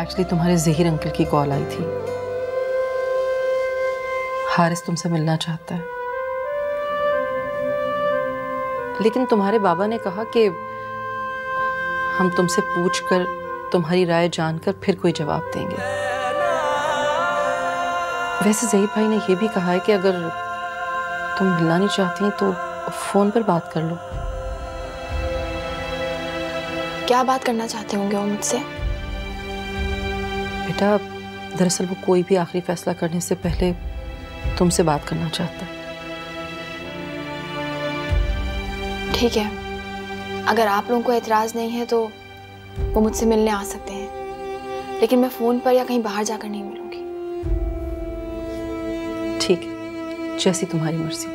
Actually तुम्हारे Zaheer uncle की call आई थी। हारिस तुमसे मिलना चाहता है, लेकिन तुम्हारे बाबा ने कहा कि हम तुमसे पूछकर तुम्हारी राय जानकर फिर कोई जवाब देंगे। वैसे ज़हीर भाई ने यह भी कहा है कि अगर तुम मिलना नहीं चाहती तो फोन पर बात कर लो। क्या बात करना चाहते होंगे वो मुझसे? बेटा, दरअसल वो कोई भी आखिरी फैसला करने से पहले तुमसे बात करना चाहता है। ठीक है, अगर आप लोगों को एतराज नहीं है तो वो मुझसे मिलने आ सकते हैं, लेकिन मैं फोन पर या कहीं बाहर जाकर नहीं मिलूंगी। ठीक है, जैसी तुम्हारी मर्जी।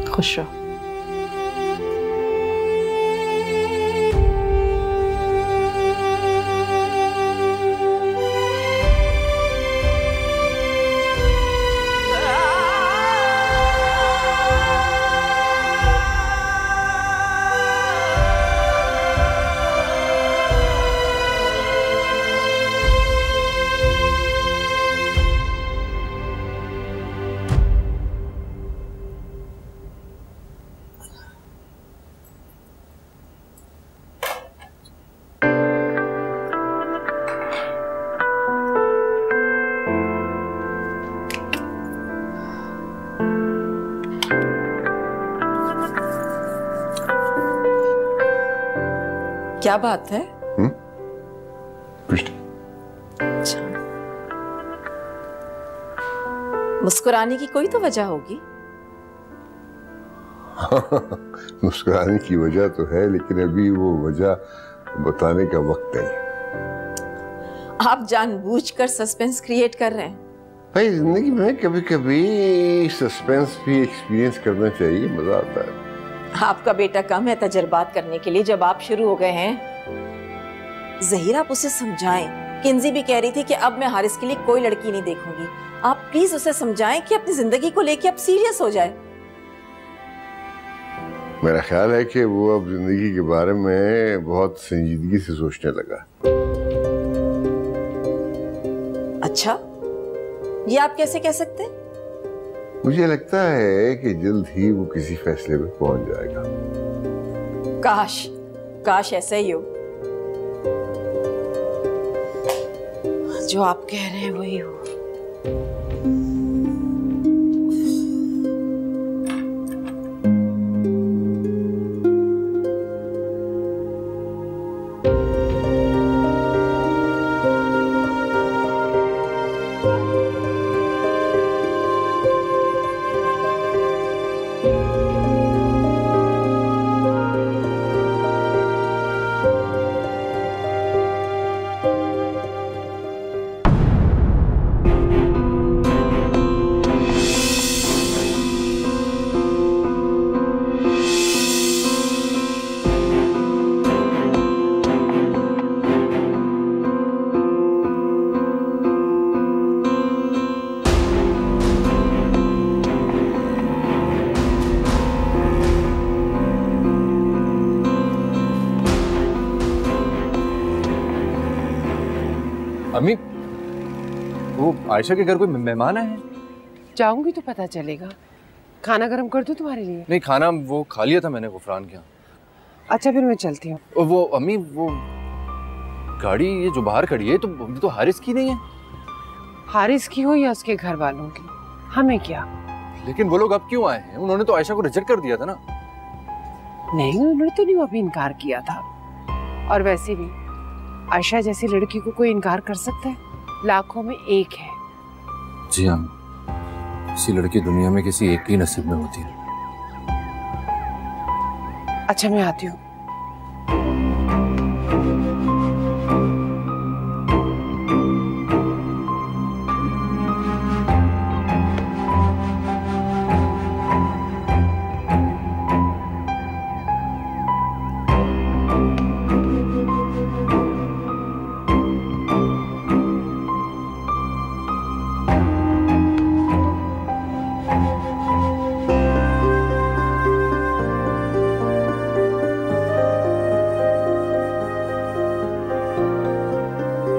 खुश रहो। क्या बात है? कुछ नहीं। अच्छा, मुस्कुराने की कोई तो वजह होगी। मुस्कुराने की वजह तो है, लेकिन अभी वो वजह बताने का वक्त नहीं। आप जानबूझकर सस्पेंस क्रिएट कर रहे हैं। भाई, जिंदगी में कभी कभी सस्पेंस भी एक्सपीरियंस करना चाहिए, मजा आता है। आपका बेटा कम है तजर्बात करने के लिए। जब आप शुरू हो गए हैं, ज़हीर आप उसे समझाएं। किंजी भी कह रही थी कि अब मैं हारिस के लिए कोई लड़की नहीं देखूंगी। आप प्लीज उसे समझाएं कि अपनी जिंदगी को लेके अब सीरियस हो जाए। मेरा ख्याल है कि वो अब जिंदगी के बारे में बहुत संजीदगी से सोचने लगा। अच्छा, ये आप कैसे कह सकते हैं? मुझे लगता है कि जल्द ही वो किसी फैसले पे पहुंच जाएगा। काश काश ऐसा ही हो। जो आप कह रहे हैं वही हो। अम्मी, वो आयशा के घर कोई मेहमान आए हैं? जाऊंगी तो पता चलेगा। खाना गर्म कर दूं तुम्हारे लिए? नहीं, खाना वो खा लिया था मैंने गुफरान के यहाँ। अच्छा, फिर मैं चलती हूँ। वो अम्मी, वो गाड़ी ये जो बाहर खड़ी है तो हारिस की नहीं है? हारिस की हो या उसके घर वालों की, हमें क्या। लेकिन वो लोग अब क्यों आए हैं? उन्होंने तो आयशा को रिजेक्ट कर दिया था ना। नहीं, उन्होंने तो नहीं अभी इनकार किया था। और वैसे भी आयशा जैसी लड़की को कोई इनकार कर सकता है? लाखों में एक है। जी हाँ, किसी लड़की दुनिया में किसी एक ही नसीब में होती है। अच्छा, मैं आती हूँ।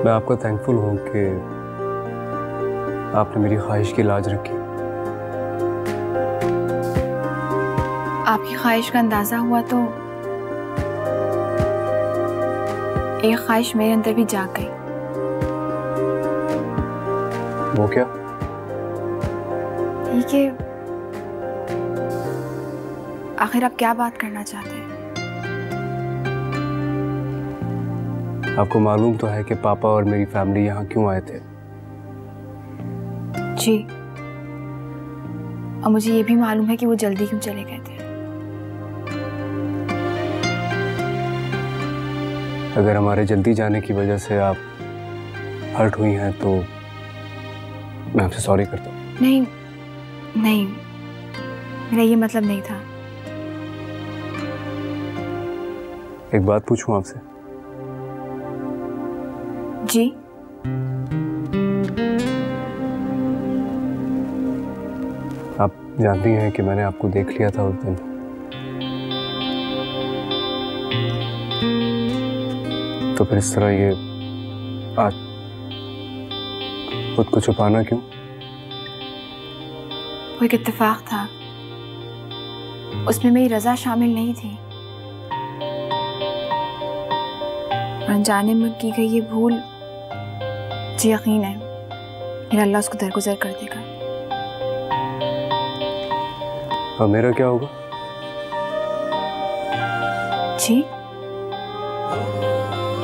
मैं आपका थैंकफुल हूँ कि आपने मेरी ख्वाहिश की लाज रखी। आपकी ख्वाहिश का अंदाजा हुआ तो एक ख्वाहिश मेरे अंदर भी जाग गई। वो क्या? ठीक है, आखिर आप क्या बात करना चाहते हैं? आपको मालूम तो है कि पापा और मेरी फैमिली यहाँ क्यों आए थे? जी, और मुझे ये भी मालूम है कि वो जल्दी क्यों चले गए थे। अगर हमारे जल्दी जाने की वजह से आप हर्ट हुई हैं तो मैं आपसे सॉरी करता हूँ। नहीं नहीं, मेरा ये मतलब नहीं था। एक बात पूछूं आपसे? जी, आप जानती हैं कि मैंने आपको देख लिया था उस दिन। तो फिर इस तरह ये आज खुद को छुपाना क्यों? वो एक इत्तेफाक था, उसमें मेरी रजा शामिल नहीं थी। अनजाने में की गई ये भूल, मुझे यकीन है मेरा अल्लाह उसको दरगुजर कर देगा। और मेरा क्या होगा? जी,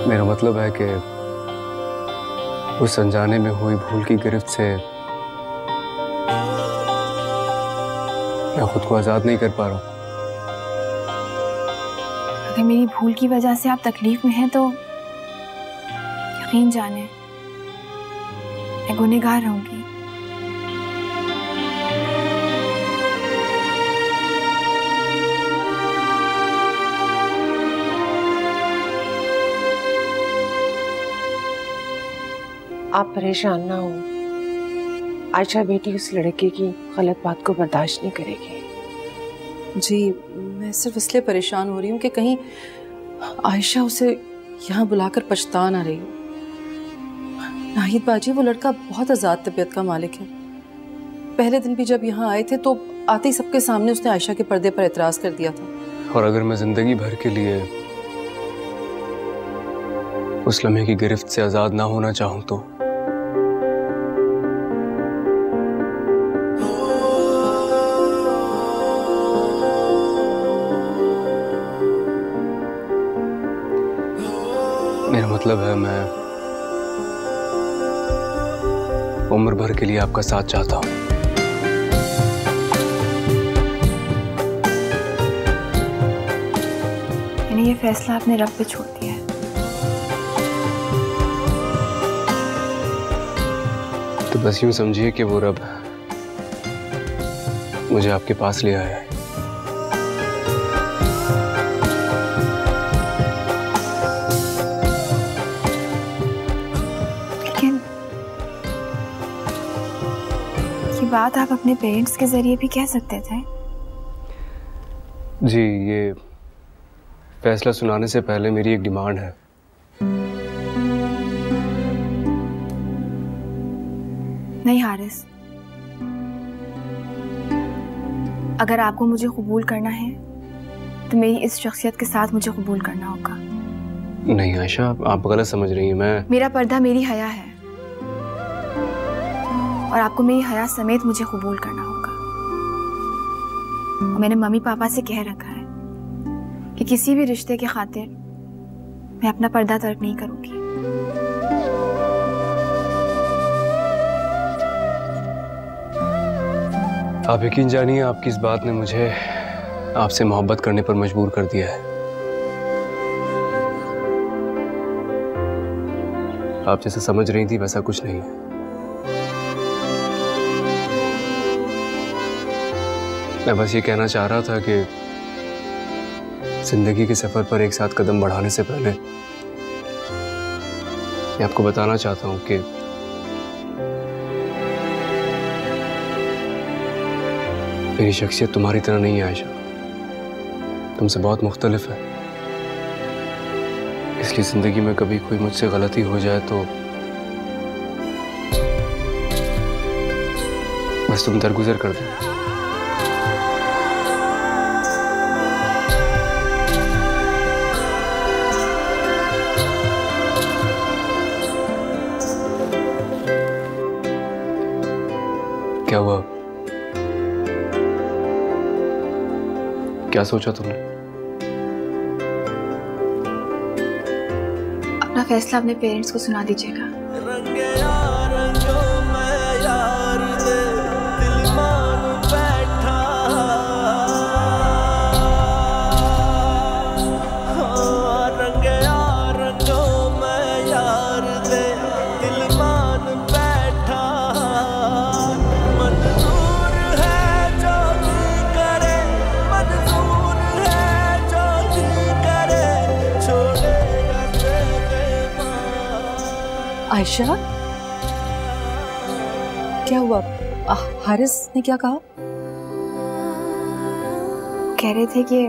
मेरा मतलब है कि उस अनजाने में हुई भूल की गिरफ्त से मैं खुद को आजाद नहीं कर पा रहा हूँ। अगर मेरी भूल की वजह से आप तकलीफ में हैं तो यकीन जाने मैं गुनहगार रहूंगी। आप परेशान ना हो, आयशा बेटी उस लड़के की गलत बात को बर्दाश्त नहीं करेगी। जी, मैं सिर्फ इसलिए परेशान हो रही हूँ कि कहीं आयशा उसे यहाँ बुलाकर पछता ना रही हो। नाहिद बाजी, वो लड़का बहुत आज़ाद तबीयत का मालिक है। पहले दिन भी जब यहाँ आए थे तो आते ही सबके सामने उसने आयशा के पर्दे पर एतराज़ कर दिया था। और अगर मैं जिंदगी भर के लिए उस लम्हे की गिरफ्त से आजाद ना होना चाहूँ तो मेरा मतलब है मैं उम्र भर के लिए आपका साथ चाहता हूँ। मैंने ये फैसला अपने रब पे छोड़ दिया है। तो बस यूं समझिए कि वो रब मुझे आपके पास ले आया है। लेकिन ये बात आप अपने पेरेंट्स के जरिए भी कह सकते थे। जी, ये फैसला सुनाने से पहले मेरी एक डिमांड है। नहीं हारिस, अगर आपको मुझे कबूल करना है तो मेरी इस शख्सियत के साथ मुझे कबूल करना होगा। नहीं आयशा, आप गलत समझ रही हैं। मेरा पर्दा मेरी हया है और आपको मेरी हया समेत मुझे कबूल करना होगा। और मैंने मम्मी पापा से कह रखा है कि किसी भी रिश्ते के खातिर मैं अपना पर्दा तर्क नहीं करूंगी। आप यकीन जानिए, आपकी इस बात ने मुझे आपसे मोहब्बत करने पर मजबूर कर दिया है। आप जैसे समझ रही थी वैसा कुछ नहीं है। मैं बस ये कहना चाह रहा था कि जिंदगी के सफर पर एक साथ कदम बढ़ाने से पहले मैं आपको बताना चाहता हूँ कि मेरी शख्सियत तुम्हारी तरह नहीं है आयशा, तुमसे बहुत मुख्तलिफ है। इसलिए जिंदगी में कभी कोई मुझसे गलती हो जाए तो बस तुम दरगुजर कर दो। क्या हुआ? क्या सोचा तुमने? अपना फैसला अपने पेरेंट्स को सुना दीजिएगा। आयशा, क्या हुआ? हारिस ने क्या कहा? कह रहे थे कि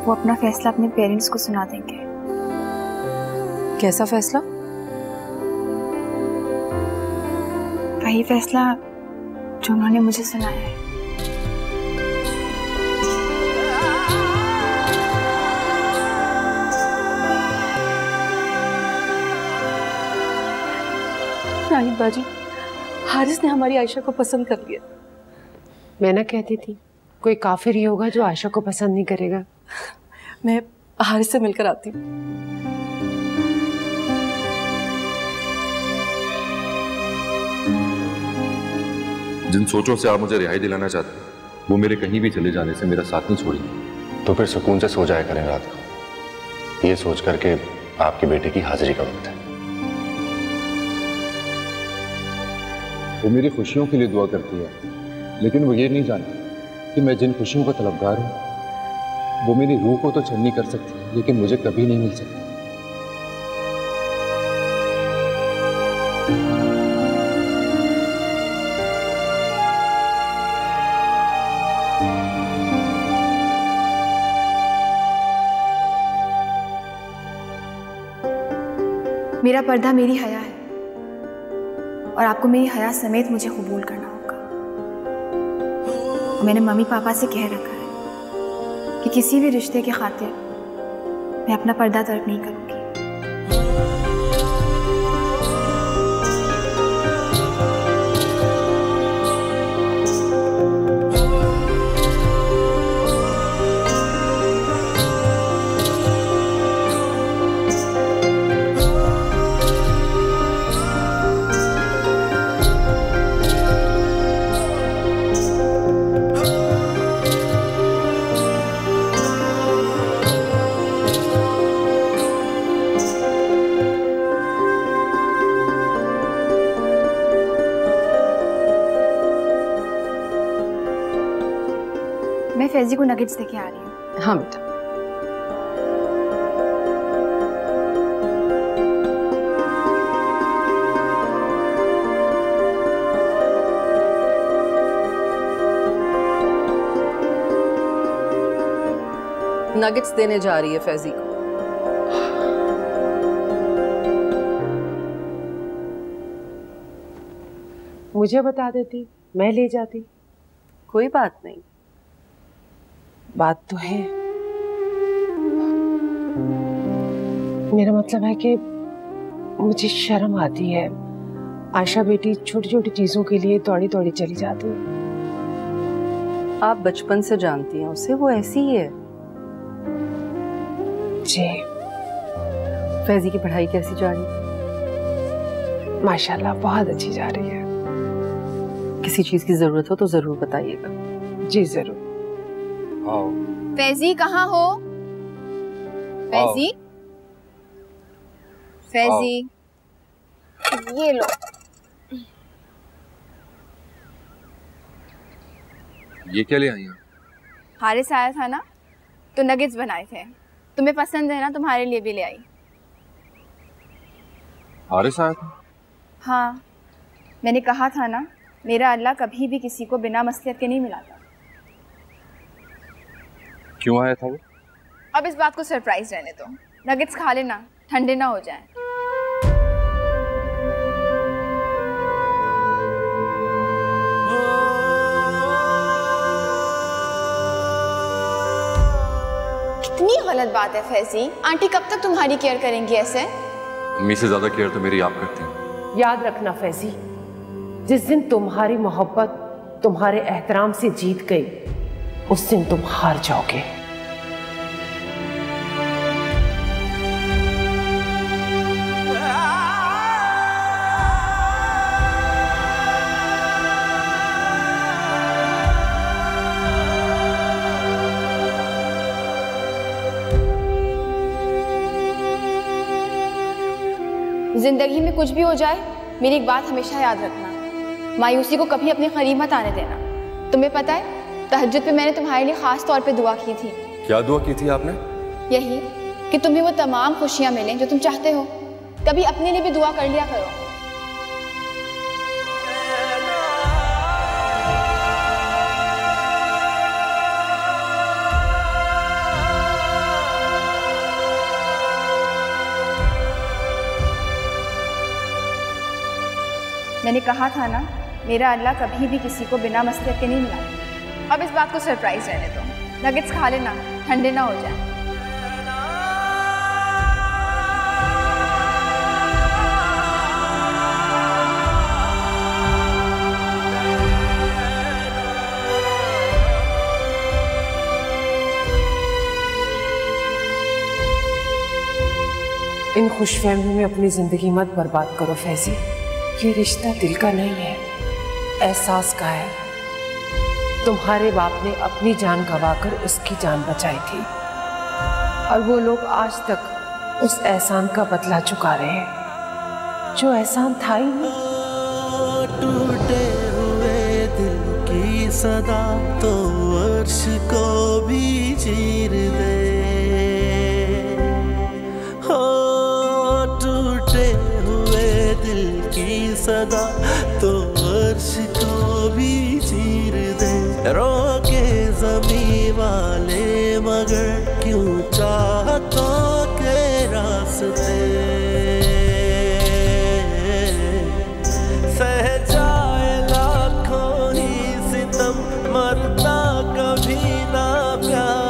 वो अपना फैसला अपने पेरेंट्स को सुना देंगे। कैसा फैसला? वही फैसला जो उन्होंने मुझे सुनाया है। नाहिद बाजी, हारिस ने हमारी आयशा को पसंद कर लिया। मैं ना कहती थी कोई काफिर ही होगा जो आयशा को पसंद नहीं करेगा। मैं हारिस से मिलकर आती हूँ। जिन सोचों से आप मुझे रिहाई दिलाना चाहते हैं वो मेरे कहीं भी चले जाने से मेरा साथ नहीं छोड़ेंगे। तो फिर सुकून से सो जाया करें रात को, ये सोच करके आपके बेटे की हाजिरी का वक्त है। वो मेरी खुशियों के लिए दुआ करती है, लेकिन वो ये नहीं जानती कि मैं जिन खुशियों का तलबगार हूं वो मेरी रूह को तो छन्नी कर सकती है, लेकिन मुझे कभी नहीं मिल सकती। मेरा पर्दा मेरी हया है और आपको मेरी हया समेत मुझे कबूल करना होगा। मैंने मम्मी पापा से कह रखा है कि किसी भी रिश्ते के खातिर मैं अपना पर्दा तर्क नहीं करूंगी। मैं फैजी को नगेट्स देके आ रही हूँ। हाँ बेटा। नगेट्स देने जा रही है फैजी को। मुझे बता देती, मैं ले जाती। कोई बात नहीं, बात तो है। मेरा मतलब है कि मुझे शर्म आती है। आयशा बेटी छोटी छोटी चीजों के लिए दौड़ी दौड़ी चली जाती है। आप बचपन से जानती हैं उसे, वो ऐसी ही है। जी। फैजी की पढ़ाई कैसी जा रही है? माशाल्लाह बहुत अच्छी जा रही है। किसी चीज की जरूरत हो तो जरूर बताइएगा। जी जरूर। फैजी कहाँ हो? फैजी, फैजी, ये लो। ये क्या ले आई हैं? हारिस आया था ना, तो नगेट्स बनाए थे। तुम्हें पसंद है ना, तुम्हारे लिए भी ले आई। हारिस आया था? हाँ, मैंने कहा था ना, मेरा अल्लाह कभी भी किसी को बिना मसलियत के नहीं मिलाता। क्यों आया था वो? अब इस बात को सरप्राइज रहने दो। नगेट्स खा लेना, ठंडे ना हो जाएं। ओ कितनी गलत बात है फैजी। आंटी कब तक तुम्हारी केयर करेंगी ऐसे? अम्मी से ज्यादा केयर तो मेरी आप करती हैं। याद रखना फैजी, जिस दिन तुम्हारी मोहब्बत तुम्हारे एहतराम से जीत गई, उस दिन तुम हार जाओगे। जिंदगी में कुछ भी हो जाए, मेरी एक बात हमेशा याद रखना, मायूसी को कभी अपने करीब मत आने देना। तुम्हें पता है, तहज्जुद पे मैंने तुम्हारे लिए खास तौर पे दुआ की थी। क्या दुआ की थी आपने? यही कि तुम्हें वो तमाम खुशियां मिलें जो तुम चाहते हो। कभी अपने लिए भी दुआ कर लिया करो। मैंने कहा था ना, मेरा अल्लाह कभी भी किसी को बिना मसलहत के नहीं मिलाता। अब इस बात को सरप्राइज रहने दो। नगेट्स खा लेना, ठंडे ना हो जाए। इन खुशफहमी में अपनी जिंदगी मत बर्बाद करो फैजी। ये रिश्ता दिल का नहीं है, एहसास का है। तुम्हारे बाप ने अपनी जान गंवाकर उसकी जान बचाई थी, और वो लोग आज तक उस एहसान का बदला चुका रहे हैं जो एहसान था ही नहीं। टूटे हुए दिल की सदा तो अर्श को भी चीर दे। हो टूटे हुए दिल की सदा तो अर्श को भी चीर दे। रोके ज़मीं वाले मगर क्यों चाहतों के रास्ते। सह जाए लाखों ही सितम, मरता कभी ना प्यार।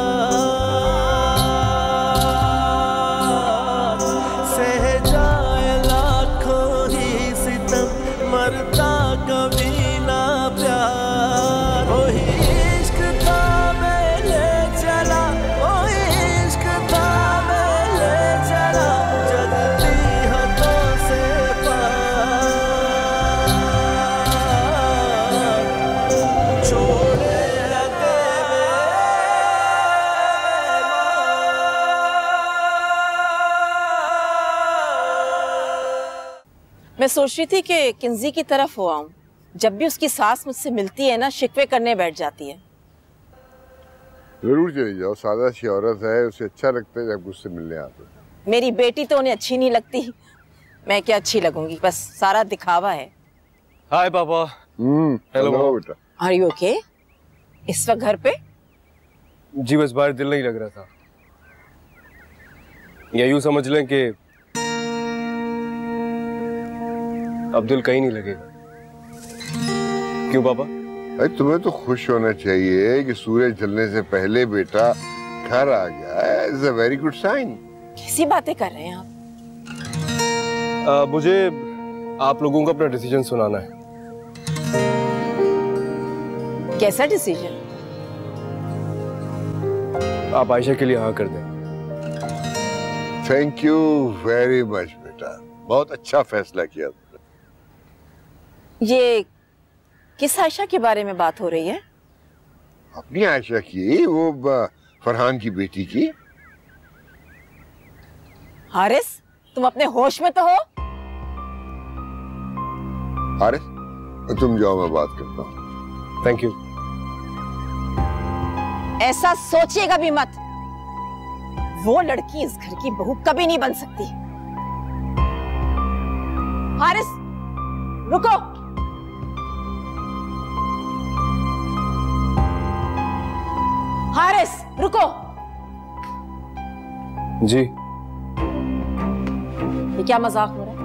सह जाए लाखों ही सितम, मरता कभी ना प्यार। वही इश्क था मैं ले चला, वही इश्क था मैं ले चला, जगती हाथों से पार। छोड़े लगे मैं सोच रही थी कि किंजी की तरफ हो आऊं। जब भी उसकी सास मुझसे मिलती है ना, शिकवे करने बैठ जाती है। जरूर चली जाओ, सादा सी औरत है, उसे अच्छा लगता है जब मुझसे मिलने आते हैं। मेरी बेटी तो उन्हें अच्छी नहीं लगती, मैं क्या अच्छी लगूंगी, बस सारा दिखावा है। हाय पापा। हेलो बेटा। Are you okay? इस वक्त घर पे? जी बस बाहर दिल नहीं लग रहा था, या यूं समझ लें कि अब दिल कहीं नहीं लगेगा। क्यों पापा? अरे तुम्हें तो खुश होना चाहिए कि सूरज ढलने से पहले बेटा घर आ गया। It's a very good sign. कैसी बातें कर रहे हैं आप? मुझे आप लोगों को अपना डिसीजन सुनाना है। कैसा डिसीजन? आप आयशा के लिए हाँ कर दें। थैंक यू वेरी मच बेटा, बहुत अच्छा फैसला किया तुमने। ये किस आयशा के बारे में बात हो रही है? अपनी आयशा की, वो फरहान की बेटी की। हारिस, तुम अपने होश में तो हो? हारिस, तुम जाओ, मैं बात करता हूँ। Thank you. ऐसा सोचिएगा भी मत, वो लड़की इस घर की बहू कभी नहीं बन सकती। हारिस, रुको। हारिस, रुको। जी। ये क्या मजाक हो रहा है?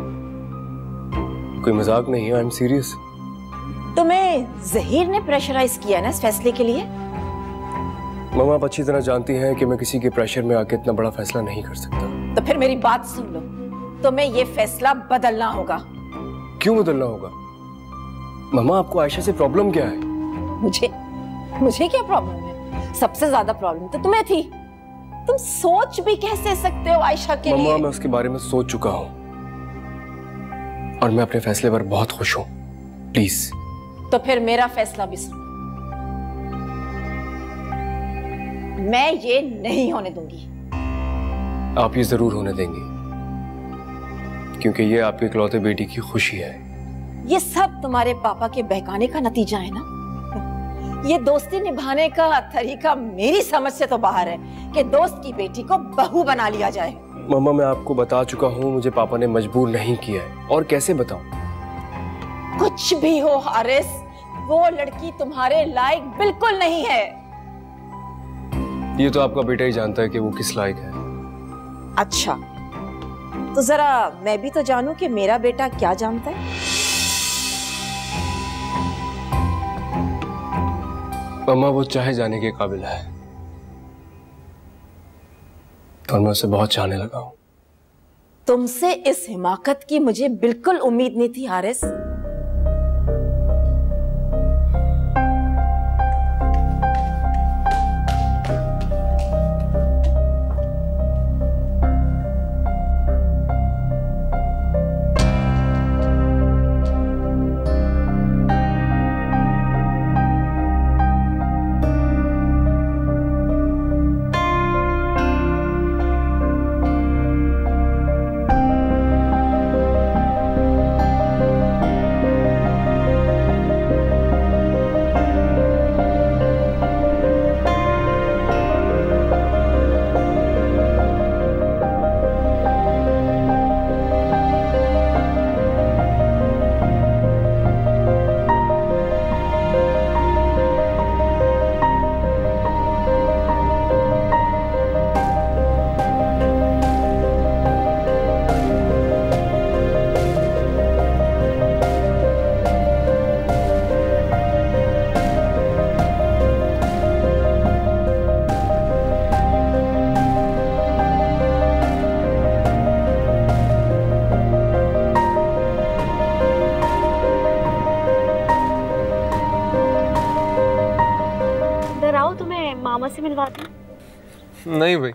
कोई मजाक नहीं है, आई एम सीरियस। तुम्हें जहीर ने प्रेशराइज किया ना इस फैसले के लिए? मम्मा आप अच्छी तरह जानती हैं कि मैं किसी के प्रेशर में आके इतना बड़ा फैसला नहीं कर सकता। तो फिर मेरी बात सुन लो, तुम्हें ये फैसला बदलना होगा। क्यों बदलना होगा? मम्मा आपको आयशा से प्रॉब्लम क्या है? मुझे क्या प्रॉब्लम है? सबसे ज्यादा प्रॉब्लम तो तुम्हें थी। तुम सोच भी कैसे सकते हो आयशा के लिए? मम्मा मैं उसके बारे में सोच चुका हूँ और मैं अपने फैसले पर बहुत खुश हूँ। प्लीज। तो फिर मेरा फैसला भी सुनो। मैं ये नहीं होने दूंगी। आप ये जरूर होने देंगी क्योंकि ये आपके इकलौते बेटी की खुशी है। ये सब तुम्हारे पापा के बहकाने का नतीजा है ना। ये दोस्ती निभाने का तरीका मेरी समझ से तो बाहर है कि दोस्त की बेटी को बहू बना लिया जाए। मम्मा मैं आपको बता चुका हूँ, मुझे पापा ने मजबूर नहीं किया है। और कैसे बताऊं? कुछ भी हो हारिस, वो लड़की तुम्हारे लायक बिल्कुल नहीं है। ये तो आपका बेटा ही जानता है कि वो किस लायक है। अच्छा, तो जरा मैं भी तो जानूं कि मेरा बेटा क्या जानता है। मम्मा वो चाहे जाने के काबिल है और मैं उसे बहुत चाहने लगा हूं। तुमसे इस हिमाकत की मुझे बिल्कुल उम्मीद नहीं थी हारिस। से मिलवा दूं? नहीं भाई,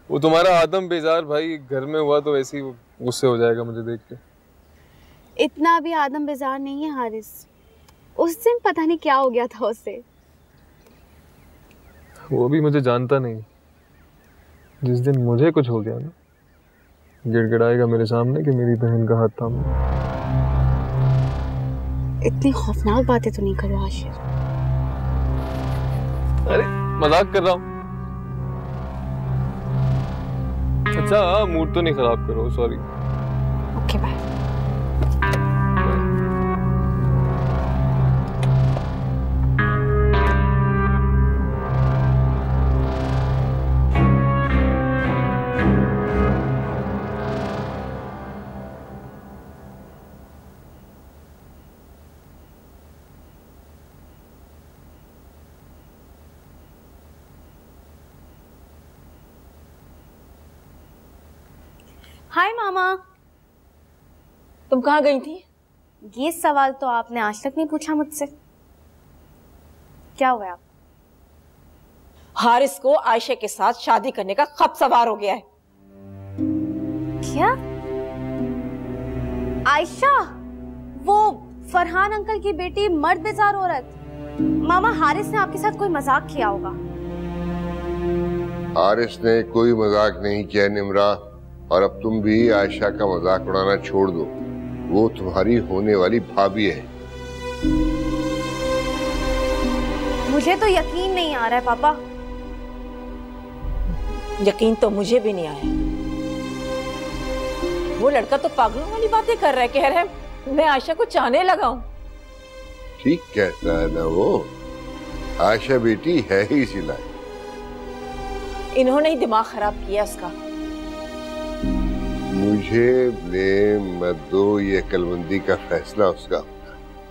वो तुम्हारा आदम बेजार भाई घर में हुआ तो वैसे ही गुस्से हो जाएगा मुझे देख के। इतना भी आदम बेजार नहीं है हारिस। उस दिन पता नहीं क्या हो गया था उससे। वो भी मुझे जानता नहीं। जिस दिन मुझे कुछ हो गया ना, गिड़गिड़ाएगा मेरे सामने कि मेरी बहन का हाथ थाम। इतनी खौफनाक बातें तो नहीं करो आशिर। अरे मजाक कर रहा हूँ। अच्छा मूड तो नहीं खराब करो, सॉरी। Okay bye. हाय मामा। तुम कहाँ गई थी? ये सवाल तो आपने आज तक नहीं पूछा मुझसे। क्या हुआ आप? हारिस को आयशा के साथ शादी करने का खब सवार हो गया है। क्या? आयशा, वो फरहान अंकल की बेटी, मर्द बेजार औरत। मामा हारिस ने आपके साथ कोई मजाक किया होगा। हारिस ने कोई मजाक नहीं किया निम्रा, और अब तुम भी आयशा का मजाक उड़ाना छोड़ दो। वो तुम्हारी होने वाली भाभी है। मुझे तो यकीन नहीं आ रहा है पापा। यकीन तो मुझे भी नहीं आया। वो लड़का तो पागलों वाली बातें कर रहा है, कह रहा है मैं आयशा को चाहने लगा हूं। ठीक कहता है ना वो। आयशा बेटी है ही इसी लायक। इन्होंने ही दिमाग खराब किया उसका। मुझे ब्लेम मत दो, ये अक्लमंदी का फैसला उसका।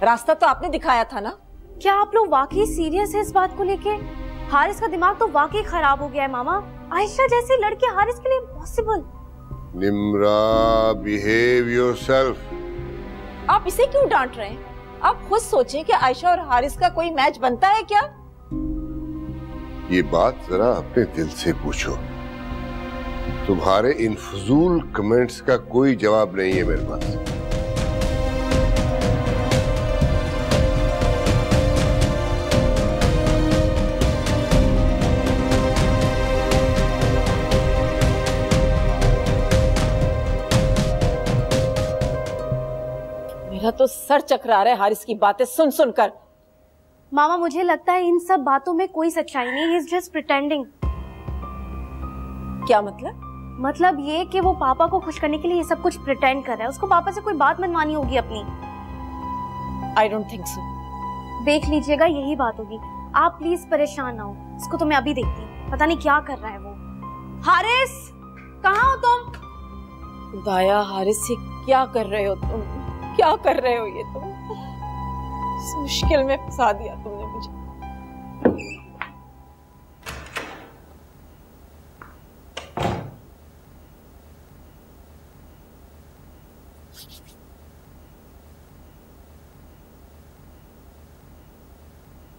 रास्ता तो आपने दिखाया था ना। क्या आप लोग वाकई सीरियस है इस बात को लेके? हारिस का दिमाग तो वाकई खराब हो गया है मामा। आयशा जैसी लड़की हारिस के लिए इम्पॉसिबल। Nimra, behave yourself. आप इसे क्यों डांट रहे हैं? आप खुद सोचें कि आयशा और हारिस का कोई मैच बनता है क्या? ये बात जरा अपने दिल से पूछो। तुम्हारे इन फजूल कमेंट्स का कोई जवाब नहीं है मेरे पास। मेरा तो सर चकरा रहा है हारिस की बातें सुन सुनकर। मामा मुझे लगता है इन सब बातों में कोई सच्चाई नहीं, ही इज जस्ट प्रिटेंडिंग। क्या मतलब? मतलब ये कि वो पापा को खुश करने के लिए ये सब कुछ प्रिटेंड कर रहा है। उसको पापा से कोई बात मनवानी होगी अपनी। I don't think so. देख लीजिएगा यही बात होगी। आप प्लीज परेशान ना हो, इसको तो मैं अभी देखती हूँ, पता नहीं क्या कर रहा है वो। हारिस, कहाँ हो तुम? खुदाया, हारिस से क्या कर रहे हो तुम? क्या कर रहे हो ये तुम? इस मुश्किल में फंसा दिया तुमने मुझे।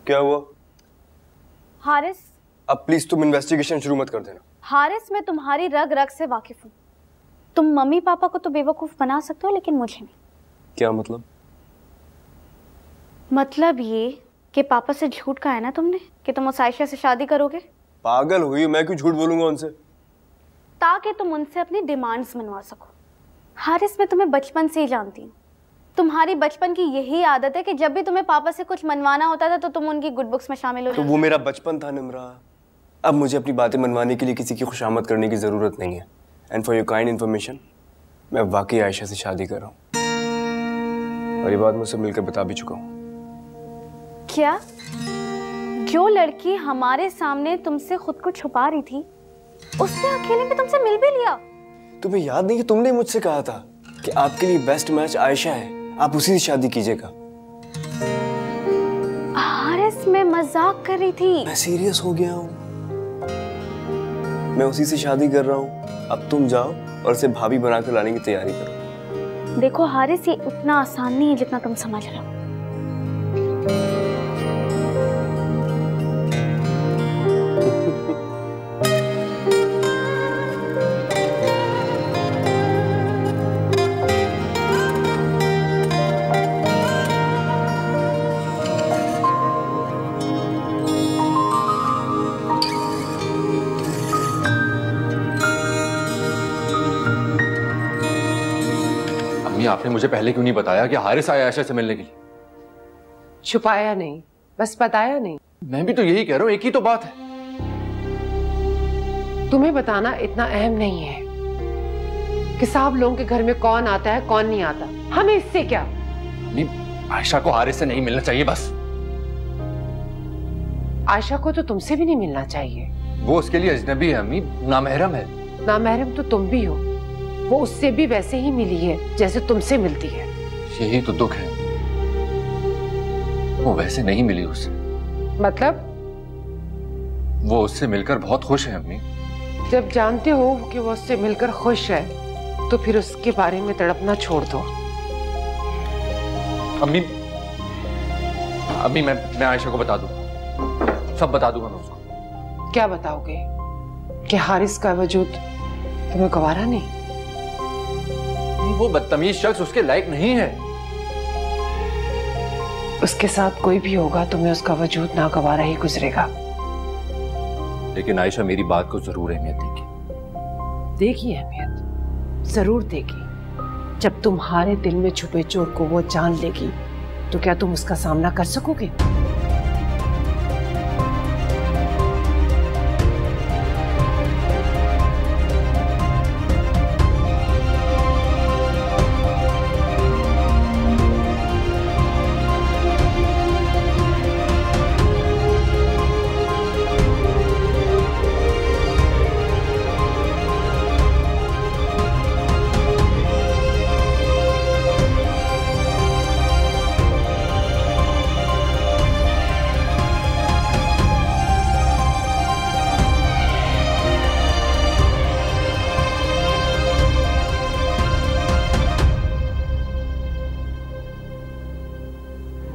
क्या हुआ? हारिस, अब प्लीज तुम इन्वेस्टिगेशन शुरू मत कर देना। हारिस, मैं तुम्हारी रग रग से वाकिफ हूँ। तुम मम्मी पापा को तो बेवकूफ बना सकते हो, लेकिन मुझे नहीं। क्या मतलब? मतलब ये कि पापा से झूठ कहा है ना तुमने कि तुम उस आयशा से शादी करोगे। पागल हुई? मैं क्यों झूठ बोलूंगा उनसे? ताकि तुम उनसे अपनी डिमांड्स मनवा सको। हारिस, मैं तुम्हें बचपन से ही जानती हूँ। तुम्हारी बचपन की यही आदत है कि जब भी तुम्हें पापा से कुछ मनवाना होता था तो तुम उनकी गुड बुक्स में शामिल हो जाते। तो वो मेरा बचपन था निम्रा। अब मुझे अपनी बातें मनवाने के लिए किसी की खुशामद करने की जरूरत नहीं है। And for your kind information, मैं वाकई आयशा से शादी कर रहा हूँ और ये बात मुझसे मिलकर बता भी चुका हूँ। क्या? जो लड़की हमारे सामने तुमसे खुद को छुपा रही थी, उसने अकेले में तुमसे मिल भी लिया? तुम्हें याद नहीं कि तुमने मुझसे कहा था कि आपके लिए बेस्ट मैच आयशा है, आप उसी से शादी कीजिएगा। हारिस, मैं मजाक कर रही थी। मैं सीरियस हो गया हूँ। मैं उसी से शादी कर रहा हूँ। अब तुम जाओ और उसे भाभी बनाकर लाने की तैयारी करो। देखो हारिस, ये उतना आसान नहीं है जितना तुम समझ रहे हो। आपने मुझे पहले क्यों नहीं बताया कि हारिस आया आयशा से मिलने के लिए? छुपाया नहीं, बस बताया नहीं। मैं भी तो यही कह रहा हूँ, एक ही तो बात है। तुम्हें बताना इतना अहम नहीं है कि साहब लोगों के घर में कौन आता है कौन नहीं आता। हमें इससे क्या? आयशा को हारिस से नहीं मिलना चाहिए बस। आयशा को तो तुमसे भी नहीं मिलना चाहिए। वो उसके लिए अजनबी है अम्मी, नामहरम है। नामहरम तो तुम भी हो। वो उससे भी वैसे ही मिली है जैसे तुमसे मिलती है। यही तो दुख है, वो वैसे नहीं मिली उससे। मतलब? वो उससे मिलकर बहुत खुश है अम्मी। जब जानते हो कि वो उससे मिलकर खुश है तो फिर उसके बारे में तड़पना छोड़ दो। अम्मी मैं आयशा को बता दूं, सब बता दूंगा मैं उसको। क्या बताओगे? कि हारिस का वजूद तुम्हें गवारा नहीं? वो बदतमीज शख्स उसके लायक नहीं है। उसके साथ कोई भी होगा तुम्हें उसका वजूद नागवारा ही गुजरेगा। लेकिन आयशा मेरी बात को जरूर अहमियत देगी। देगी अहमियत, जरूर देगी। जब तुम्हारे दिल में छुपे चोर को वो जान लेगी तो क्या तुम उसका सामना कर सकोगे?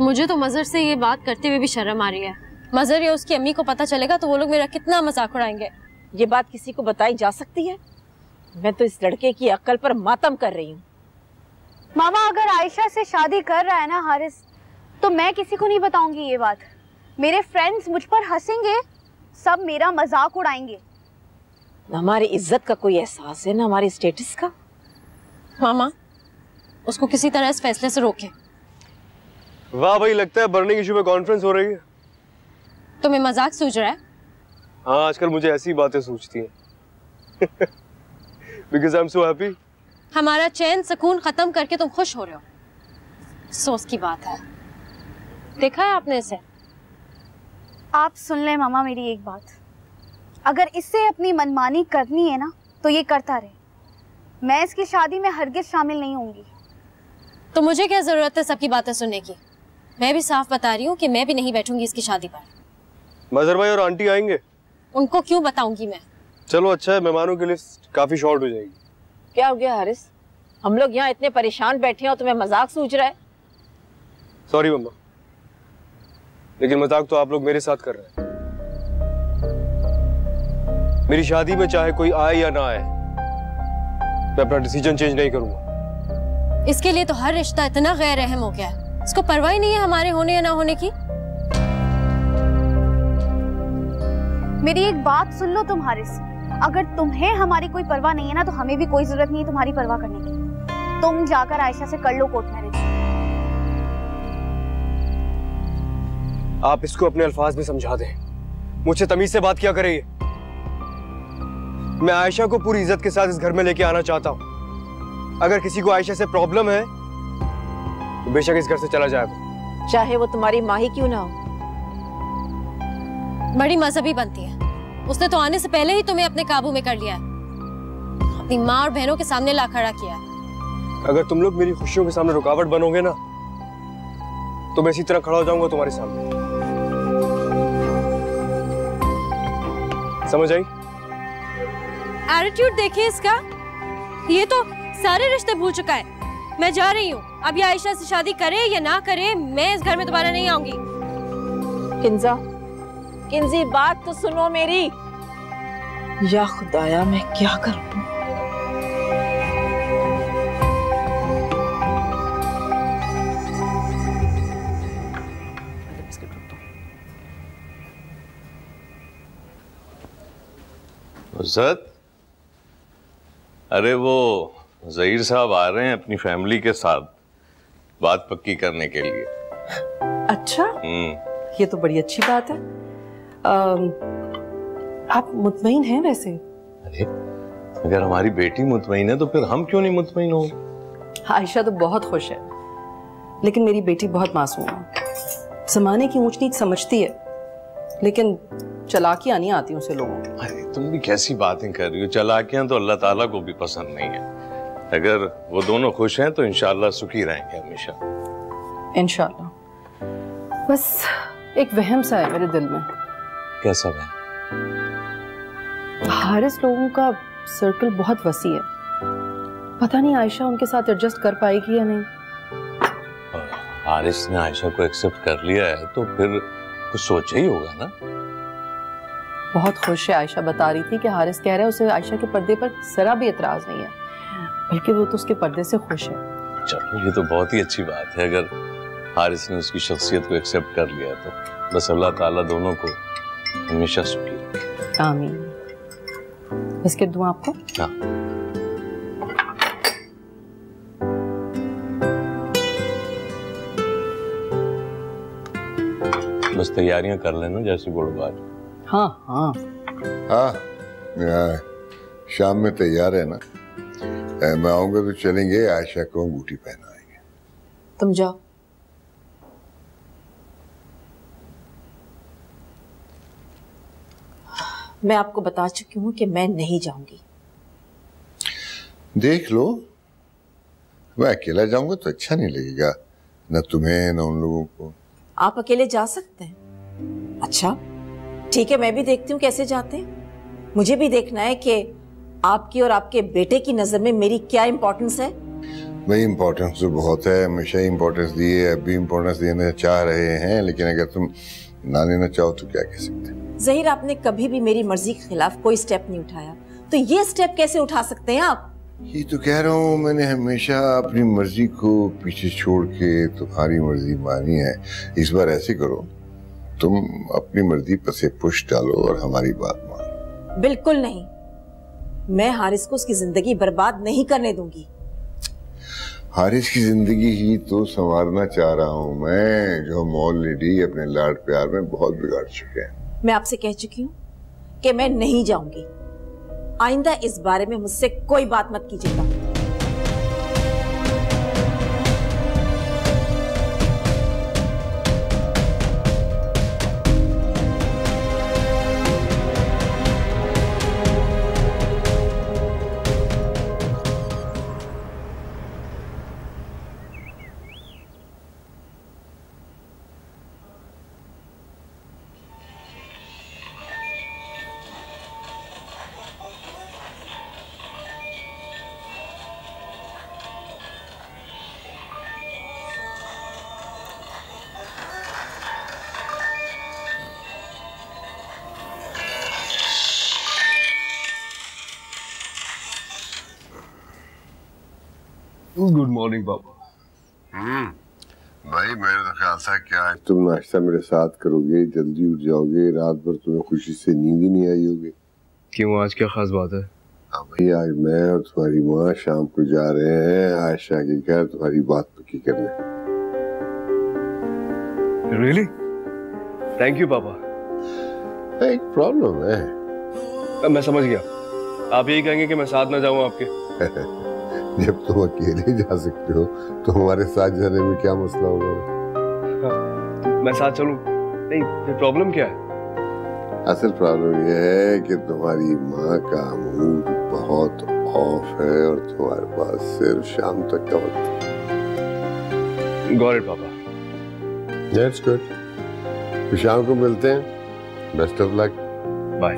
मुझे तो मजहर से ये बात करते हुए भी शर्म आ रही है। मजहर या उसकी अम्मी को पता चलेगा तो वो लोग मेरा कितना मजाक उड़ाएंगे। ये बात किसी को बताई जा सकती है? मैं तो इस लड़के की अक्ल पर मातम कर रही हूँ। मामा अगर आयशा से शादी कर रहा है ना हारिस, तो मैं किसी को नहीं बताऊंगी ये बात। मेरे फ्रेंड्स मुझ पर हंसेंगे, सब मेरा मजाक उड़ाएंगे। न हमारी इज्जत का कोई एहसास है, न हमारी स्टेटस का। मामा उसको किसी तरह इस फैसले से रोके। वाह भाई, लगता है बर्निंग इशू पे कॉन्फ्रेंस हो रही है। तुम्हें मजाक सूझ रहा है? हाँ, आजकल मुझे ऐसी बातें सूझती हैं। Because I'm so happy. हमारा चैन सुकून खत्म करके तुम खुश हो रहे हो, अफसोस की बात है। देखा है आपने इसे? आप सुन ले मामा मेरी एक बात, अगर इससे अपनी मनमानी करनी है ना तो ये करता रहे, मैं इसकी शादी में हरगिज शामिल नहीं होंगी। तो मुझे क्या जरूरत है सबकी बातें सुनने की? मैं भी साफ बता रही हूँ कि मैं भी नहीं बैठूंगी इसकी शादी पर। मजहर भाई और आंटी आएंगे? उनको क्यों बताऊंगी मैं? चलो अच्छा है, मेहमानों की लिस्ट काफी शॉर्ट हो जाएगी। क्या हो गया हारिस? हम लोग यहाँ इतने परेशान बैठे हैं और तुम्हें मजाक सूझ रहा है? सॉरी मम्मा, लेकिन मजाक तो आप लोग मेरे साथ कर रहे हैं। मेरी शादी में चाहे कोई आए या ना आए, मैं अपना डिसीजन चेंज नहीं करूंगा। इसके लिए तो हर रिश्ता इतना गैर रहम हो गया है, इसको परवाह ही नहीं है हमारे होने या ना होने की। मेरी एक बात सुन लो तुम हारिस, अगर तुम्हें हमारी कोई परवाह नहीं है ना तो हमें भी कोई जरूरत नहीं है तुम्हारी परवाह करने की। तुम जाकर आयशा से कर लो कोर्ट मैरिज। आप इसको अपने अल्फाज में समझा दें, मुझसे तमीज से बात किया करिए। मैं आयशा को पूरी इज्जत के साथ इस घर में लेके आना चाहता हूं। अगर किसी को आयशा से प्रॉब्लम है तो बेशक इस घर से चला जाएगा, चाहे वो तुम्हारी माँ ही क्यों ना हो। बड़ी मजहबी बनती है, उसने तो आने से पहले ही तुम्हें अपने काबू में कर लिया है, अपनी माँ और बहनों के सामने ला खड़ा किया है। अगर तुम लोग मेरी खुशियों के सामने रुकावट बनोगे ना तो मैं इसी तरह खड़ा हो जाऊंगा तुम्हारे सामने। समझ आई? एटीट्यूड देखिए इसका, ये तो सारे रिश्ते भूल चुका है। मैं जा रही हूँ, अब ये आयशा से शादी करे या ना करे, मैं इस घर में दोबारा नहीं आऊंगी। किंजी बात तो सुनो मेरी। या खुदाया मैं क्या करूं? नुसरत, अरे वो ज़हीर साहब आ रहे हैं अपनी फैमिली के साथ बात पक्की करने के लिए। अच्छा, ये तो बड़ी अच्छी बात है। आप मुतमईन हैं वैसे? अरे अगर हमारी बेटी मुतमईन है तो फिर हम क्यों नहीं मुतमईन होंगे? आयशा तो बहुत खुश है, लेकिन मेरी बेटी बहुत मासूम है। जमाने की ऊंच नीच समझती है, लेकिन चालाकियां नहीं आती उसे लोगों को। अरे तुम भी कैसी बातें कर रही हो? चालाकियां तो अल्लाह ताला को भी पसंद नहीं है। अगर वो दोनों खुश हैं तो इंशाल्लाह सुखी रहेंगे हमेशा। इंशाल्लाह। बस एक वहम सा है मेरे दिल में। कैसा वहम? हारिस लोगों का सर्कल बहुत वसी है, पता नहीं आयशा उनके साथ एडजस्ट कर पाएगी या नहीं। हारिस ने आयशा को एक्सेप्ट कर लिया है तो फिर कुछ सोचा ही होगा ना। बहुत खुश है, आयशा बता रही थी कि हारिस कह रहा है उसे आयशा के पर्दे पर जरा भी एतराज नहीं है, बल्कि वो तो उसके पर्दे से खुश है। चलो ये तो बहुत ही अच्छी बात है। अगर हारिस ने उसकी शख्सियत को एक्सेप्ट कर लिया तो बस अल्लाह ताला दोनों को हमेशा सुखी रखे। आमीन। बिस्किट दूं आपको? हाँ। बस तैयारियां कर लेना जैसे गुड़बाज। हाँ हाँ हाँ, शाम में तैयार है ना? मैं आऊंगा तो चलेंगे, आयशा को अंगूठी पहनाएंगे। तुम जाओ। मैं आपको बता चुकी हूँ कि मैं नहीं जाऊंगी। देख लो, मैं अकेला जाऊंगा तो अच्छा नहीं लगेगा, न तुम्हें न उन लोगों को। आप अकेले जा सकते हैं? अच्छा ठीक है, मैं भी देखती हूँ कैसे जाते हैं। मुझे भी देखना है कि आपकी और आपके बेटे की नजर में मेरी क्या इंपॉर्टेंस है। भाई इम्पोर्टेंस तो बहुत है, हमेशा ही इम्पोर्टेंस दी है, अब भी इम्पोर्टेंस देना चाह रहे हैं, लेकिन अगर तुम ना लेना चाहो तो क्या कह सकते हैं। ज़हीर, आपने कभी भी मेरी मर्जी के खिलाफ कोई स्टेप नहीं उठाया, तो ये स्टेप कैसे उठा सकते हैं आप? ये तो कह रहा हूँ, मैंने हमेशा अपनी मर्जी को पीछे छोड़ के तुम्हारी मर्जी मानी है। इस बार ऐसे करो, तुम अपनी मर्जी पर से पुश डालो और हमारी बात मानो। बिल्कुल नहीं, मैं हारिस को उसकी जिंदगी बर्बाद नहीं करने दूंगी। हारिस की जिंदगी ही तो संवारना चाह रहा हूँ मैं, जो हम ऑलरेडी अपने लाड प्यार में बहुत बिगाड़ चुके हैं। मैं आपसे कह चुकी हूँ कि मैं नहीं जाऊंगी। आइंदा इस बारे में मुझसे कोई बात मत कीजिएगा। गुड मॉर्निंग पापा। भाई मेरा तो ख्याल था क्या तुम नाश्ता मेरे साथ करोगे, जल्दी उठ जाओगे, रात भर तुम्हें खुशी से नींद ही नहीं आई होगी। क्यों, आज क्या खास बात है? हाँ भाई, आज मैं और तुम्हारी माँ शाम को जा रहे हैं आयशा के घर तुम्हारी बात पक्की करने। रियली? थैंक यू पापा। एक प्रॉब्लम है। मैं समझ गया, आप यही कहेंगे कि मैं साथ ना जाऊं आपके? जब तुम अकेले जा सकते हो तो हमारे साथ जाने में क्या मसला होगा? मैं साथ चलूं? नहीं, फिर प्रॉब्लम क्या है? असल प्रॉब्लम यह है कि तुम्हारी माँ का मूड बहुत ऑफ है और तुम्हारे पास सिर्फ शाम तक का वक्त है। गॉट इट पापा। That's good. तो शाम को मिलते हैं। Best of luck. बाय।